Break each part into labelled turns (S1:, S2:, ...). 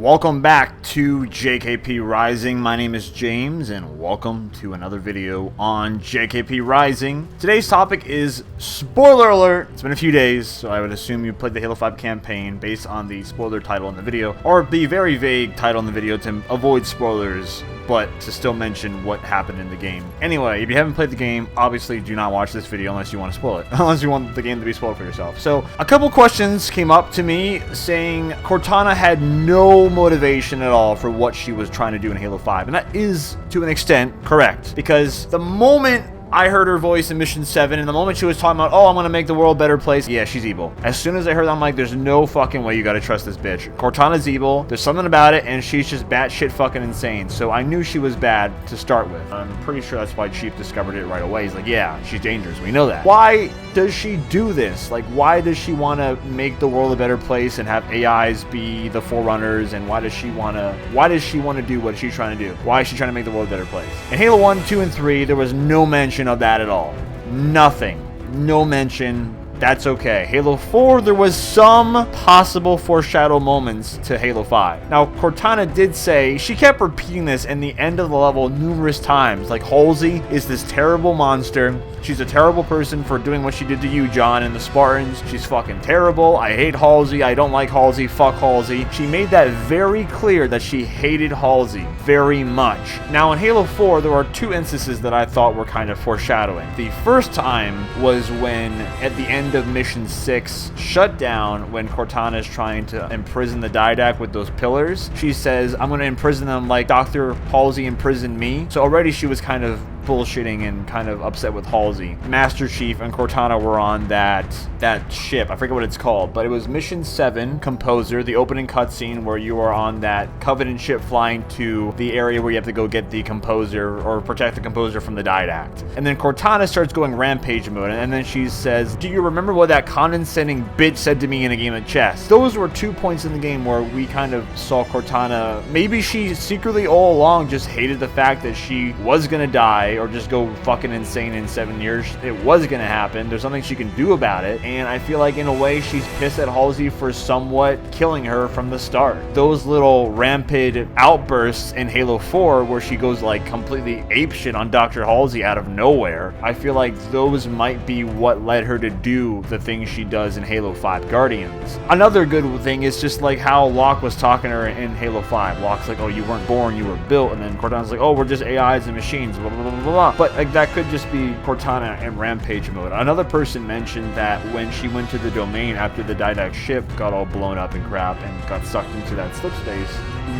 S1: Welcome back to JKP Rising. My name is James and welcome to another video on JKP Rising. Today's topic is spoiler alert. It's been a few days, so I would assume you played the Halo 5 campaign based on the spoiler title in the video, or the very vague title in the video to avoid spoilers, but to still mention what happened in the game. Anyway, if you haven't played the game, obviously do not watch this video unless you want to spoil it, unless you want the game to be spoiled for yourself. So a couple questions came up to me saying Cortana had no motivation at all for what she was trying to do in Halo 5, and that is to an extent correct, because the moment I heard her voice in Mission 7, and the moment she was talking about, oh, I'm gonna make the world a better place, yeah, she's evil. As soon as I heard that, I'm like, there's no fucking way you gotta trust this bitch. Cortana's evil, there's something about it, and she's just batshit fucking insane. So I knew she was bad to start with. I'm pretty sure that's why Chief discovered it right away. He's like, yeah, she's dangerous, we know that. Why does she do this? Like, why does she wanna make the world a better place and have AIs be the forerunners, and why does she wanna do what she's trying to do? Why is she trying to make the world a better place? In Halo 1, 2, and 3, there was no mention of that at all. Nothing. No mention. That's okay. Halo 4, there was some possible foreshadow moments to Halo 5. Now, Cortana did say, she kept repeating this in the end of the level numerous times, like Halsey is this terrible monster. She's a terrible person for doing what she did to you, John, and the Spartans. She's fucking terrible. I hate Halsey. I don't like Halsey. Fuck Halsey. She made that very clear that she hated Halsey very much. Now, in Halo 4, there are two instances that I thought were kind of foreshadowing. The first time was when, at the end of Mission 6, Shutdown, when Cortana is trying to imprison the Didact with those pillars, she says, I'm going to imprison them like Dr. Halsey imprisoned me. So already she was kind of bullshitting and kind of upset with Halsey. Master Chief and Cortana were on that ship. I forget what it's called, but it was Mission 7, Composer, the opening cutscene where you are on that Covenant ship flying to the area where you have to go get the Composer or protect the Composer from the Didact. And then Cortana starts going rampage mode, and then she says, do you remember what that condescending bitch said to me in a game of chess? Those were 2 points in the game where we kind of saw Cortana, maybe she secretly all along just hated the fact that she was gonna die or just go fucking insane in 7 years. It was gonna happen. There's nothing she can do about it, and I feel like in a way she's pissed at Halsey for somewhat killing her from the start. Those little rampant outbursts in Halo 4 where she goes like completely apeshit on Dr. Halsey out of nowhere, I feel like those might be what led her to do the things she does in Halo 5 Guardians. Another good thing is just like how Locke was talking to her in Halo 5. Locke's like, oh, you weren't born, you were built, and then Cortana's like, oh, we're just AIs and machines, blah, blah, blah, blah. But like, that could just be Cortana in rampage mode. Another person mentioned that when she went to the domain after the Didact ship got all blown up and crap and got sucked into that slip space,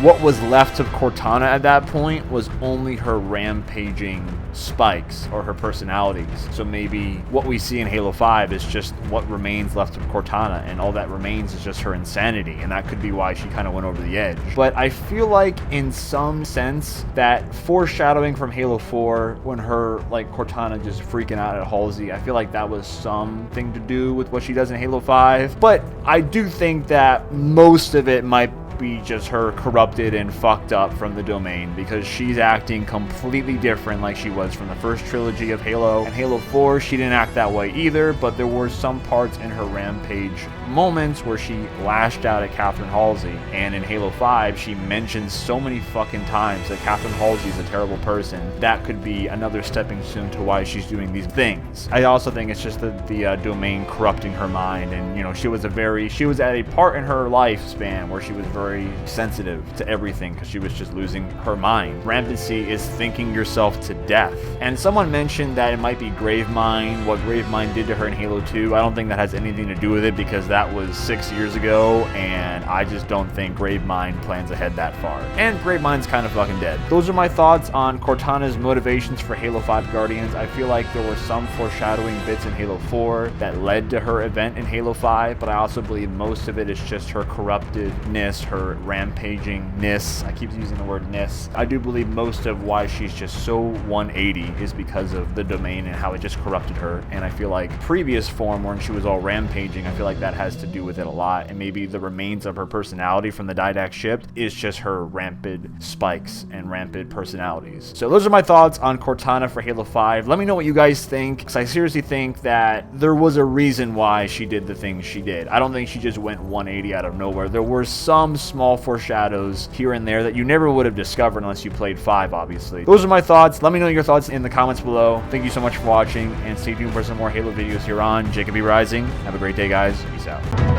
S1: what was left of Cortana at that point was only her rampaging spikes or her personalities. So maybe what we see in Halo 5 is just what remains left of Cortana, and all that remains is just her insanity, and that could be why she kind of went over the edge. But I feel like in some sense that foreshadowing from Halo 4 when her, like, Cortana just freaking out at Halsey, I feel like that was something to do with what she does in Halo 5. But I do think that most of it might be just her corrupted and fucked up from the domain, because she's acting completely different like she was from the first trilogy of Halo. And Halo 4, she didn't act that way either, but there were some parts in her rampage moments where she lashed out at Catherine Halsey. And in Halo 5, she mentions so many fucking times that Catherine Halsey is a terrible person. That could be another stepping stone to why she's doing these things. I also think it's just the domain corrupting her mind, and you know, she was at a part in her lifespan where she was very sensitive to everything because she was just losing her mind. Rampancy is thinking yourself to death. And someone mentioned that it might be Gravemind, what Gravemind did to her in Halo 2. I don't think that has anything to do with it because that was 6 years ago, and I just don't think Gravemind plans ahead that far. And Gravemind's kind of fucking dead. Those are my thoughts on Cortana's motivations for Halo 5 Guardians. I feel like there were some foreshadowing bits in Halo 4 that led to her event in Halo 5, but I also believe most of it is just her corruptedness, her rampagingness. I keep using the word ness. I do believe most of why she's just so 180 is because of the domain and how it just corrupted her. And I feel like previous form when she was all rampaging, I feel like that has to do with it a lot. And maybe the remains of her personality from the Didact ship is just her rampant spikes and rampant personalities. So those are my thoughts on Cortana for Halo 5. Let me know what you guys think, because I seriously think that there was a reason why she did the things she did. I don't think she just went 180 out of nowhere. There were some small foreshadows here and there that you never would have discovered unless you played 5, obviously. Those are my thoughts. Let me know your thoughts in the comments below. Thank you so much for watching, and stay tuned for some more Halo videos here on JKP Rising. Have a great day, guys. Peace out.